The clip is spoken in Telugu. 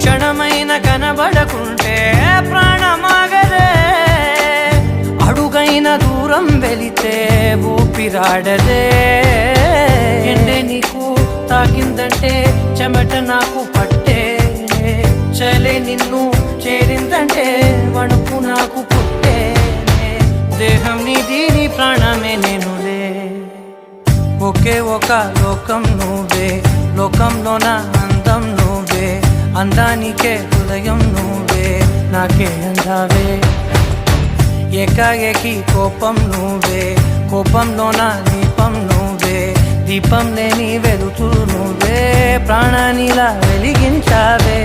క్షణమైన కనబడకుంటే ప్రాణమాగదే, అడుగైన దూరం వెళితే ఊపిరాడదే. ఎండే నీకు తాకిందంటే చెమట నాకు పట్టే, చలే నిన్ను చేరిందంటే వణుకు నాకు పుట్టే. దేహం నీది నీ ప్రాణమే నేనులే, ఒకే ఒక లోకం నువ్వే, లోకంలోన అందం నువ్వే, అందానికే హృదయం నువ్వే, నాకే అందావే. ఏకాఏకి కోపం నువ్వే, కోపంలోన దీపం నువ్వే, దీపం లేని వెలుతురు నువ్వే, ప్రాణానిలా వెలిగించావే.